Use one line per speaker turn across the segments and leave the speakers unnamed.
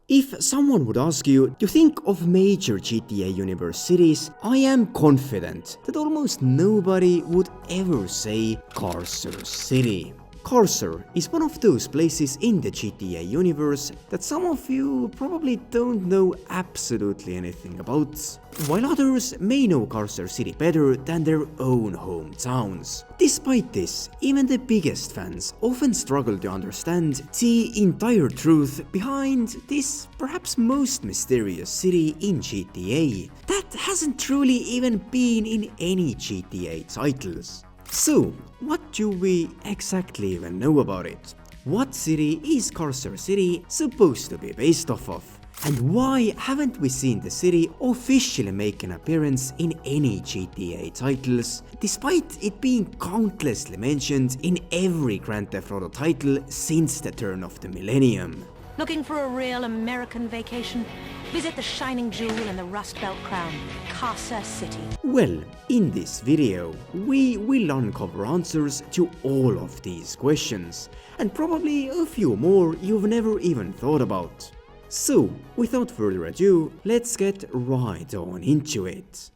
If someone would ask you to think of major GTA universe cities, I am confident that almost nobody would ever say Carcer City. Carcer is one of those places in the GTA universe that some of you probably don't know absolutely anything about, while others may know Carcer City better than their own hometowns. Despite this, even the biggest fans often struggle to understand the entire truth behind this perhaps most mysterious city in GTA that hasn't truly even been in any GTA titles. So, what do we exactly even know about it? What city is Carcer City supposed to be based off of? And why haven't we seen the city officially make an appearance in any GTA titles, despite it being countlessly mentioned in every Grand Theft Auto title since the turn of the millennium?
Looking for a real American vacation? Visit the shining jewel in the Rust Belt crown, Carcer City.
Well, in this video, we will uncover answers to all of these questions, and probably a few more you've never even thought about. So, without further ado, let's get right on into it.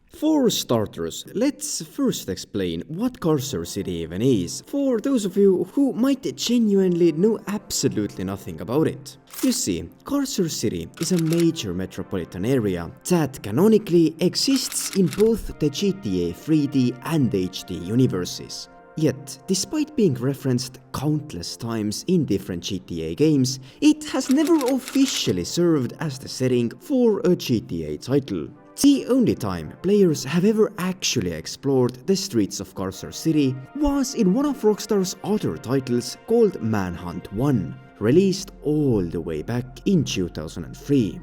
For starters, let's first explain what Carcer City even is, for those of you who might genuinely know absolutely nothing about it. You see, Carcer City is a major metropolitan area that canonically exists in both the GTA 3D and HD universes. Yet, despite being referenced countless times in different GTA games, it has never officially served as the setting for a GTA title. The only time players have ever actually explored the streets of Carcer City was in one of Rockstar's other titles called Manhunt 1, released all the way back in 2003.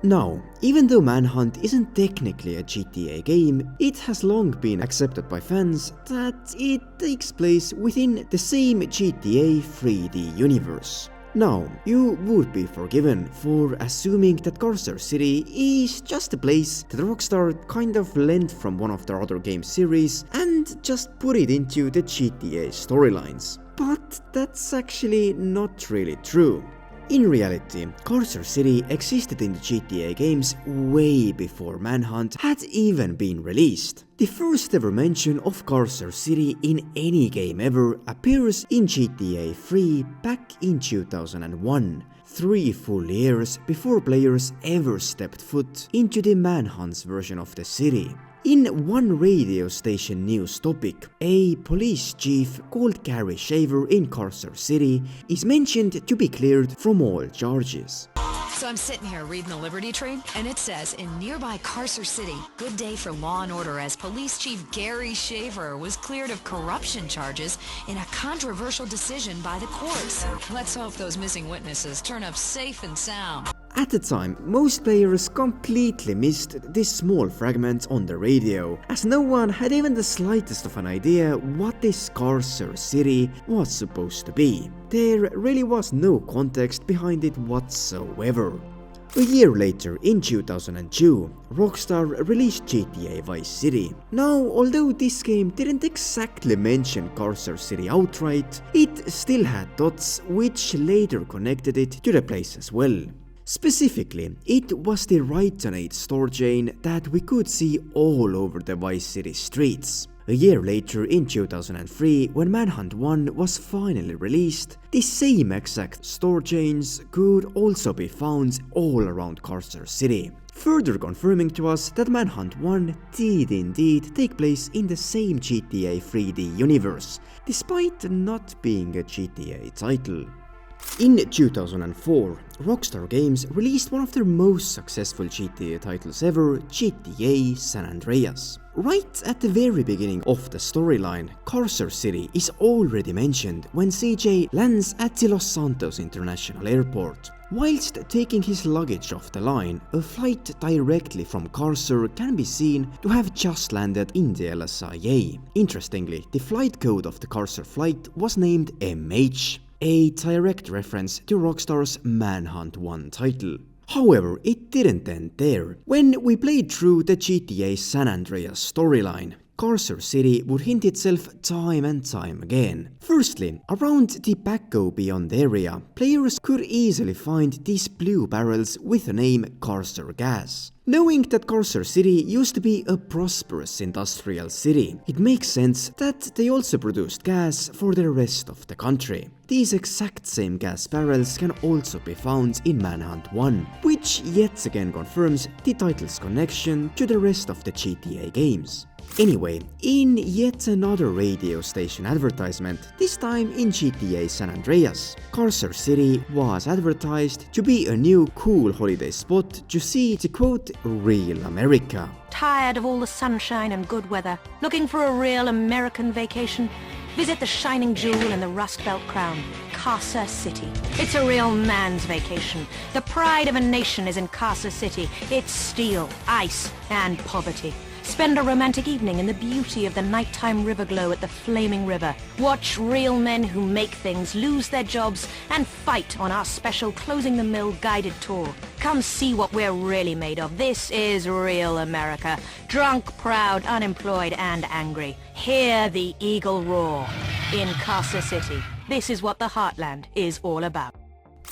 Now, even though Manhunt isn't technically a GTA game, it has long been accepted by fans that it takes place within the same GTA 3D universe. Now, you would be forgiven for assuming that Carcer City is just a place that Rockstar kind of lent from one of their other game series and just put it into the GTA storylines. But that's actually not really true. In reality, Carcer City existed in the GTA games way before Manhunt had even been released. The first ever mention of Carcer City in any game ever appears in GTA 3 back in 2001, 3 full years before players ever stepped foot into the Manhunt's version of the city. In one radio station news topic, a police chief called Gary Shaver in Carcer City is mentioned to be cleared from all charges.
So I'm sitting here reading the Liberty Trade, and it says, in nearby Carcer City, good day for law and order as Police Chief Gary Shaver was cleared of corruption charges in a controversial decision by the courts. Let's hope those missing witnesses turn up safe and sound.
At the time, most players completely missed this small fragment on the radio, as no one had even the slightest of an idea what this Carcer City was supposed to be. There really was no context behind it whatsoever. A year later, in 2002, Rockstar released GTA Vice City. Now, although this game didn't exactly mention Carcer City outright, it still had dots which later connected it to the place as well. Specifically, it was the Ritonate store chain that we could see all over the Vice City streets. A year later, in 2003, when Manhunt 1 was finally released, the same exact store chains could also be found all around Carcer City, further confirming to us that Manhunt 1 did indeed take place in the same GTA 3D universe, despite not being a GTA title. In 2004, Rockstar Games released one of their most successful GTA titles ever, GTA San Andreas. Right at the very beginning of the storyline, Carcer City is already mentioned when CJ lands at the Los Santos International Airport. Whilst taking his luggage off the line, a flight directly from Carcer can be seen to have just landed in the LSIA. Interestingly, the flight code of the Carcer flight was named MH. A direct reference to Rockstar's Manhunt 1 title. However, it didn't end there. When we played through the GTA San Andreas storyline, Carcer City would hint itself time and time again. Firstly, around the Back-O Beyond area, players could easily find these blue barrels with the name Carcer Gas. Knowing that Carcer City used to be a prosperous industrial city, it makes sense that they also produced gas for the rest of the country. These exact same gas barrels can also be found in Manhunt 1, which yet again confirms the title's connection to the rest of the GTA games. Anyway, in yet another radio station advertisement, this time in GTA San Andreas, Carcer City was advertised to be a new cool holiday spot to see, to quote, real America.
Tired of all the sunshine and good weather? Looking for a real American vacation? Visit the shining jewel in the Rust Belt crown, Carcer City. It's a real man's vacation. The pride of a nation is in Carcer City. It's steel, ice, and poverty. Spend a romantic evening in the beauty of the nighttime river glow at the flaming river. Watch real men who make things lose their jobs and fight on our special Closing the Mill guided tour. Come see what we're really made of. This is real America. Drunk, proud, unemployed, and angry. Hear the eagle roar. In Carcer City, this is what the Heartland is all about.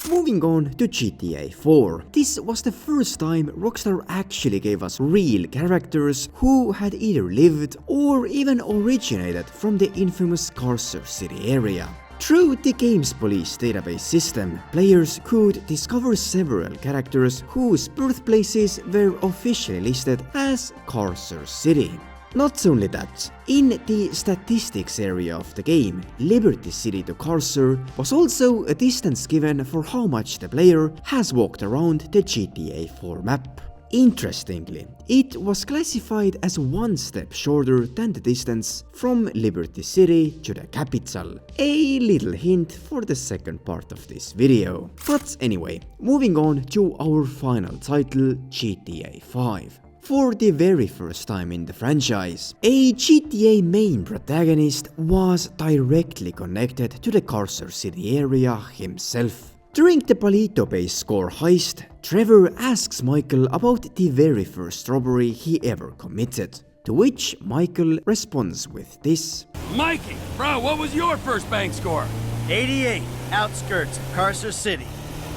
Moving on to GTA 4. This was the first time Rockstar actually gave us real characters who had either lived or even originated from the infamous Carcer City area. Through the game's police database system, players could discover several characters whose birthplaces were officially listed as Carcer City. Not only that, in the statistics area of the game, Liberty City to Carcer was also a distance given for how much the player has walked around the GTA 4 map. Interestingly, it was classified as one step shorter than the distance from Liberty City to the capital. A little hint for the second part of this video. But anyway, moving on to our final title, GTA 5. For the very first time in the franchise, a GTA main protagonist was directly connected to the Carcer City area himself. During the Palito Base score heist, Trevor asks Michael about the very first robbery he ever committed, to which Michael responds with this.
Mikey, bro, what was your first bank score?
88, outskirts of Carcer City.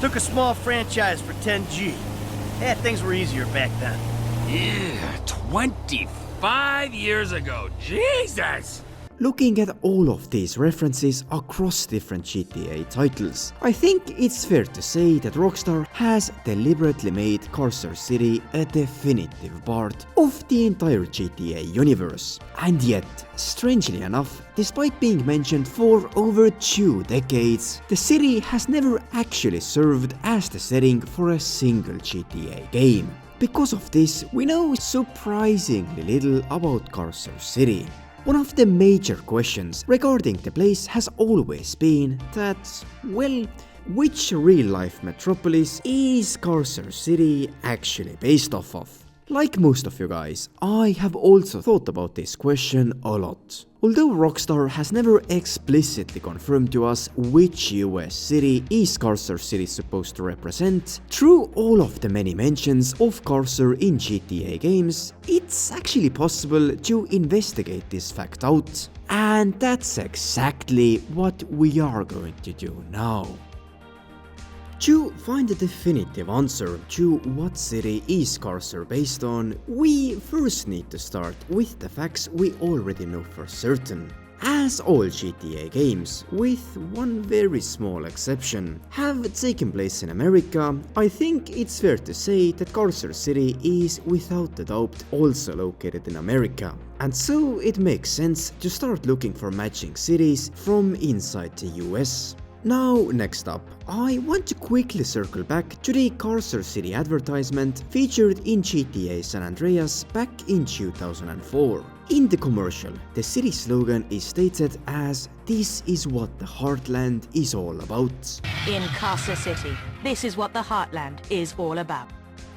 Took a small franchise for 10G. Yeah, things were easier back then.
Yeah, 25 years ago. Jesus!
Looking at all of these references across different GTA titles, I think it's fair to say that Rockstar has deliberately made Carcer City a definitive part of the entire GTA universe. And yet, strangely enough, despite being mentioned for over 2 decades, the city has never actually served as the setting for a single GTA game. Because of this, we know surprisingly little about Carcer City. One of the major questions regarding the place has always been that, well, which real-life metropolis is Carcer City actually based off of? Like most of you guys, I have also thought about this question a lot. Although Rockstar has never explicitly confirmed to us which US city is Carcer City supposed to represent, through all of the many mentions of Carcer in GTA games, it's actually possible to investigate this fact out. And that's exactly what we are going to do now. To find a definitive answer to what city is Carcer based on, we first need to start with the facts we already know for certain. As all GTA games, with one very small exception, have taken place in America, I think it's fair to say that Carcer City is without a doubt also located in America. And so it makes sense to start looking for matching cities from inside the US. Now, next up, I want to quickly circle back to the Carcer City advertisement featured in GTA San Andreas back in 2004. In the commercial, the city slogan is stated as, "This is what the Heartland is all about."
In Carcer City, this is what the Heartland is all about.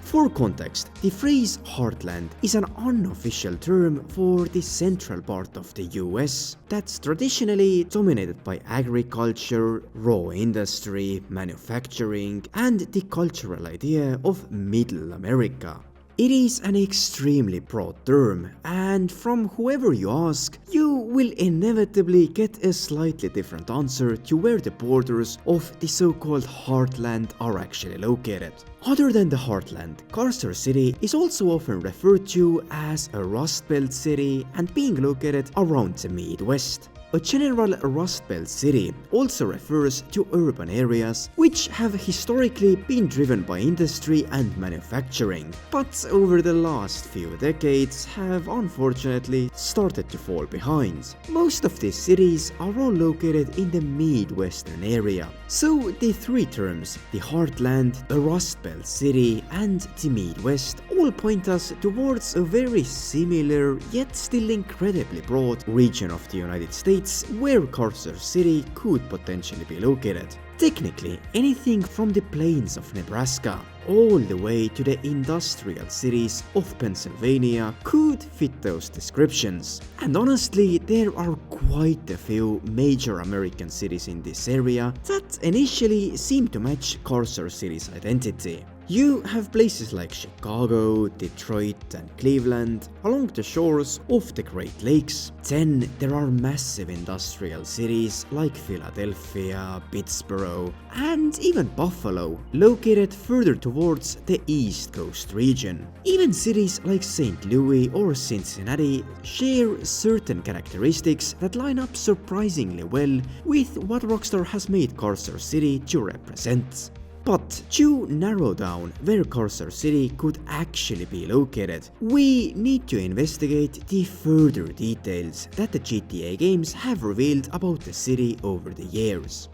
For context, the phrase Heartland is an unofficial term for the central part of the US that's traditionally dominated by agriculture, raw industry, manufacturing, and the cultural idea of Middle America. It is an extremely broad term, and from whoever you ask, you will inevitably get a slightly different answer to where the borders of the so-called heartland are actually located. Other than the heartland, Carcer City is also often referred to as a Rust Belt city and being located around the Midwest. A general Rust Belt city also refers to urban areas which have historically been driven by industry and manufacturing, but over the last few decades have unfortunately started to fall behind. Most of these cities are all located in the Midwestern area. So the three terms, the heartland, a Rust Belt city and the Midwest, all point us towards a very similar yet still incredibly broad region of the United States where Carcer City could potentially be located. Technically, anything from the plains of Nebraska all the way to the industrial cities of Pennsylvania could fit those descriptions. And honestly, there are quite a few major American cities in this area that initially seem to match Carcer City's identity. You have places like Chicago, Detroit and Cleveland along the shores of the Great Lakes. Then there are massive industrial cities like Philadelphia, Pittsburgh and even Buffalo, located further towards the East Coast region. Even cities like St. Louis or Cincinnati share certain characteristics that line up surprisingly well with what Rockstar has made Carcer City to represent. But to narrow down where Carcer City could actually be located, we need to investigate the further details that the GTA games have revealed about the city over the years.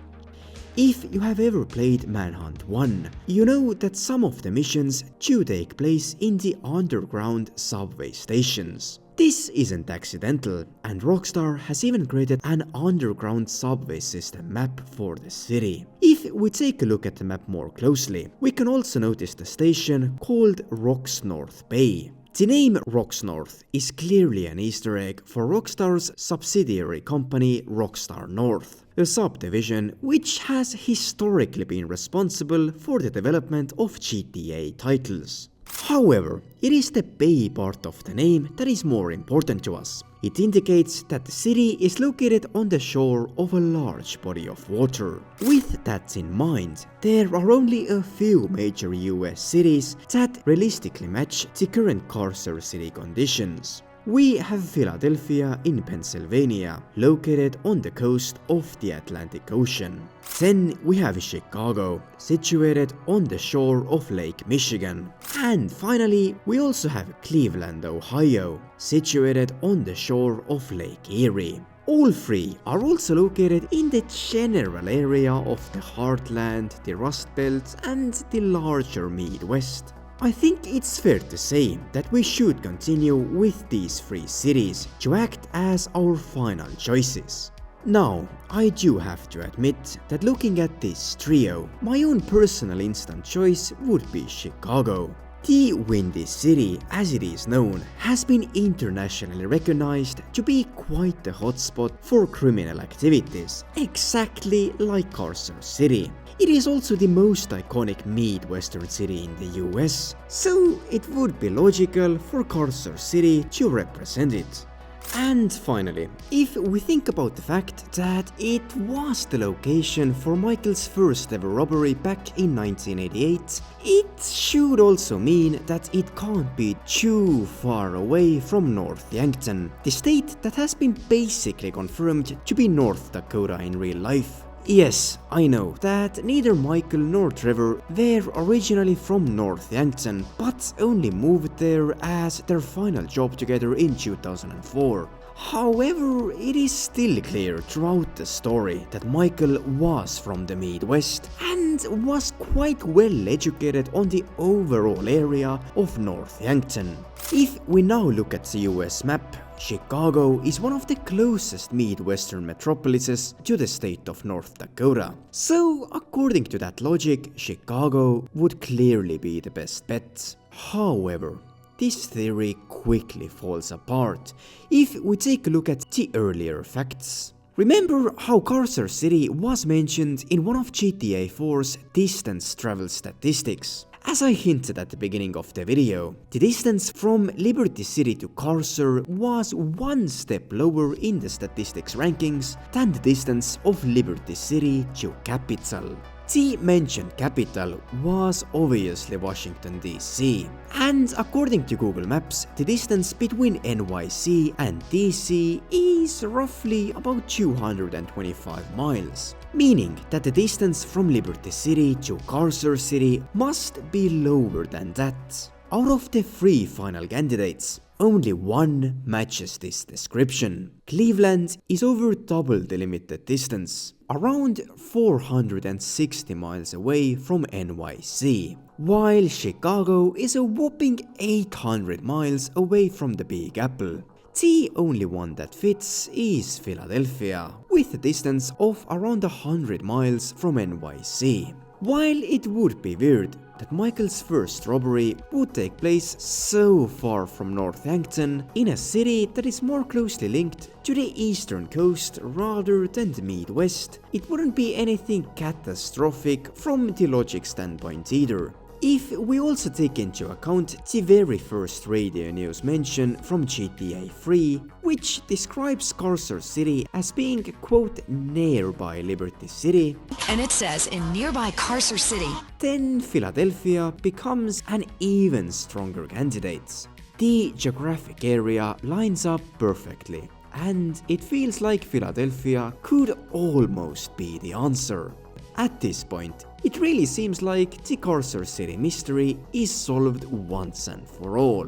If you have ever played Manhunt 1, you know that some of the missions do take place in the underground subway stations. This isn't accidental, and Rockstar has even created an underground subway system map for the city. If we take a look at the map more closely, we can also notice the station called Rocks North Bay. The name Rocks North is clearly an Easter egg for Rockstar's subsidiary company Rockstar North, a subdivision which has historically been responsible for the development of GTA titles. However, it is the bay part of the name that is more important to us. It indicates that the city is located on the shore of a large body of water. With that in mind, there are only a few major US cities that realistically match the current Carcer City conditions. We have Philadelphia in Pennsylvania, located on the coast of the Atlantic Ocean. Then we have Chicago, situated on the shore of Lake Michigan. And finally, we also have Cleveland, Ohio, situated on the shore of Lake Erie. All three are also located in the general area of the Heartland, the Rust Belt and the larger Midwest. I think it's fair to say that we should continue with these three cities to act as our final choices. Now, I do have to admit that looking at this trio, my own personal instant choice would be Chicago. The Windy City, as it is known, has been internationally recognized to be quite a hotspot for criminal activities, exactly like Carcer City. It is also the most iconic Midwestern city in the US, so it would be logical for Carcer City to represent it. And finally, if we think about the fact that it was the location for Michael's first ever robbery back in 1988, it should also mean that it can't be too far away from North Yankton, the state that has been basically confirmed to be North Dakota in real life. Yes, I know that neither Michael nor Trevor were originally from North Yankton, but only moved there as their final job together in 2004. However, it is still clear throughout the story that Michael was from the Midwest and was quite well educated on the overall area of North Yankton. If we now look at the US map, Chicago is one of the closest Midwestern metropolises to the state of North Dakota. So, according to that logic, Chicago would clearly be the best bet. However, this theory quickly falls apart if we take a look at the earlier facts. Remember how Carcer City was mentioned in one of GTA 4's distance travel statistics? As I hinted at the beginning of the video, the distance from Liberty City to Carcer was one step lower in the statistics rankings than the distance of Liberty City to capital. The mentioned capital was obviously Washington DC, and according to Google Maps, the distance between NYC and DC is roughly about 225 miles, meaning that the distance from Liberty City to Carcer City must be lower than that. Out of the 3 final candidates, only one matches this description. Cleveland is over double the limited distance, around 460 miles away from NYC, while Chicago is a whopping 800 miles away from the Big Apple. The only one that fits is Philadelphia, with a distance of around 100 miles from NYC. While it would be weird that Michael's first robbery would take place so far from Northampton, in a city that is more closely linked to the eastern coast rather than the Midwest, it wouldn't be anything catastrophic from the logic standpoint either. If we also take into account the very first radio news mention from GTA 3, which describes Carcer City as being, quote, nearby Liberty City,
And it says in nearby Carcer City.
then Philadelphia becomes an even stronger candidate. The geographic area lines up perfectly, and it feels like Philadelphia could almost be the answer. At this point, it really seems like the Carcer City mystery is solved once and for all.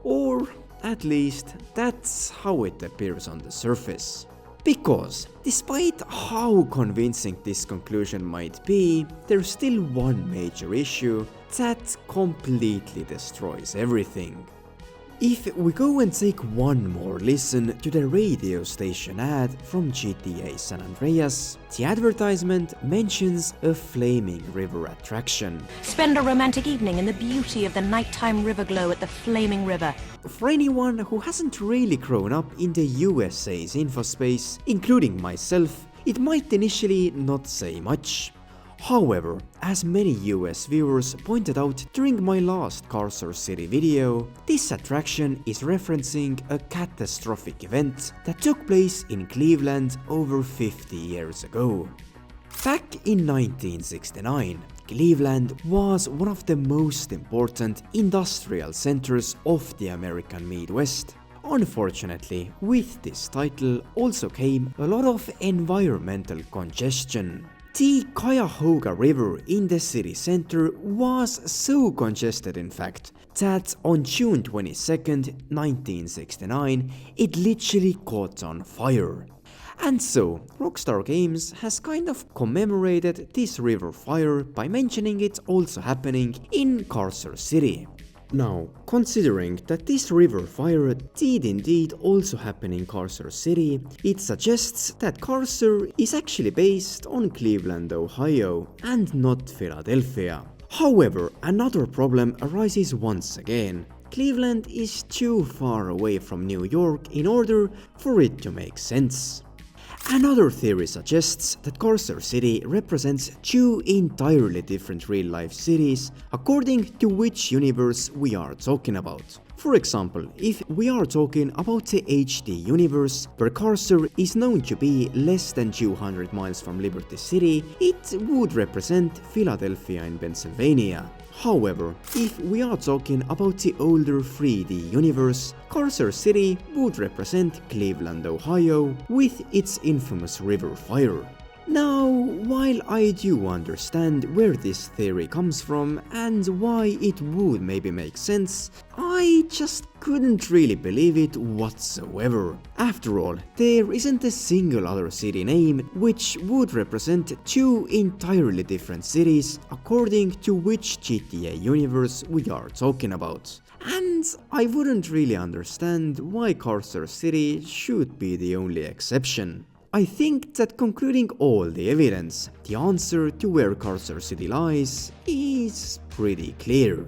Or, at least, that's how it appears on the surface. Because, despite how convincing this conclusion might be, there's still one major issue that completely destroys everything. If we go and take one more listen to the radio station ad from GTA San Andreas, the advertisement mentions a flaming river attraction.
Spend a romantic evening in the beauty of the nighttime river glow at the Flaming River.
For anyone who hasn't really grown up in the USA's infospace, including myself, it might initially not say much. However, as many US viewers pointed out during my last Carcer City video, this attraction is referencing a catastrophic event that took place in Cleveland over 50 years ago. Back in 1969, Cleveland was one of the most important industrial centers of the American Midwest. Unfortunately, with this title also came a lot of environmental congestion. The Cuyahoga River in the city center was so congested, in fact, that on June 22nd, 1969, it literally caught on fire. And so, Rockstar Games has kind of commemorated this river fire by mentioning it also happening in Carcer City. Now, considering that this river fire did indeed also happen in Carcer City, it suggests that Carcer is actually based on Cleveland, Ohio, and not Philadelphia. However, another problem arises once again. Cleveland is too far away from New York in order for it to make sense. Another theory suggests that Carcer City represents 2 entirely different real-life cities according to which universe we are talking about. For example, if we are talking about the HD universe, where Carcer is known to be less than 200 miles from Liberty City, it would represent Philadelphia in Pennsylvania. However, if we are talking about the older 3D universe, Carcer City would represent Cleveland, Ohio, with its infamous river fire. Now, while I do understand where this theory comes from and why it would maybe make sense, I just couldn't really believe it whatsoever. After all, there isn't a single other city name which would represent 2 entirely different cities according to which GTA universe we are talking about. And I wouldn't really understand why Carcer City should be the only exception. I think that concluding all the evidence, the answer to where Carcer City lies is pretty clear.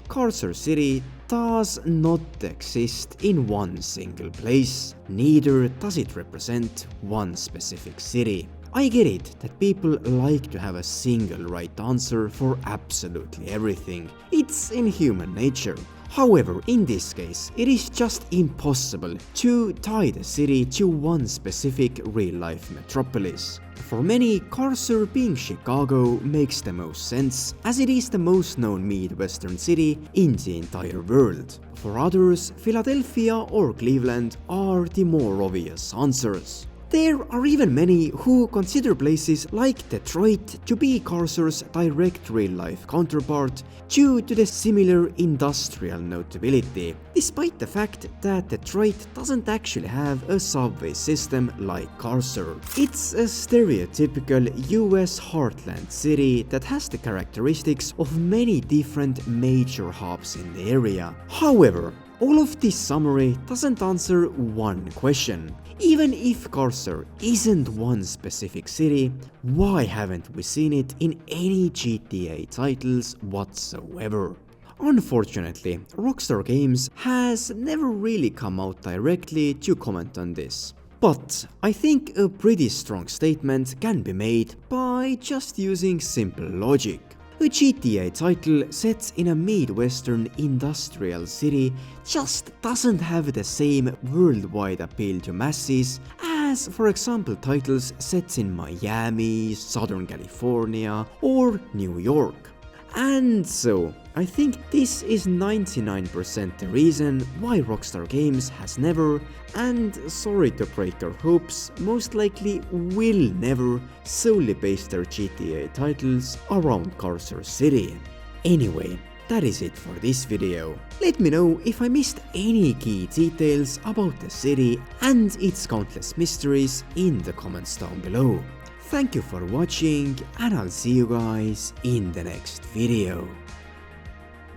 Carcer City does not exist in one single place, neither does it represent one specific city. I get it that people like to have a single right answer for absolutely everything. It's in human nature. However, in this case, it is just impossible to tie the city to one specific real-life metropolis. For many, Carcer being Chicago makes the most sense, as it is the most known Midwestern city in the entire world. For others, Philadelphia or Cleveland are the more obvious answers. There are even many who consider places like Detroit to be Carcer's direct real-life counterpart due to the similar industrial notability, despite the fact that Detroit doesn't actually have a subway system like Carcer. It's a stereotypical US heartland city that has the characteristics of many different major hubs in the area. However, all of this summary doesn't answer one question. Even if Carcer isn't one specific city, why haven't we seen it in any GTA titles whatsoever? Unfortunately, Rockstar Games has never really come out directly to comment on this. But I think a pretty strong statement can be made by just using simple logic. A GTA title set in a Midwestern industrial city just doesn't have the same worldwide appeal to masses as, for example, titles set in Miami, Southern California, or New York. And so, I think this is 99% the reason why Rockstar Games has never, and sorry to break your hopes, most likely will never solely base their GTA titles around Carcer City. Anyway, that is it for this video. Let me know if I missed any key details about the city and its countless mysteries in the comments down below. Thank you for watching, and I'll see you guys in the next video.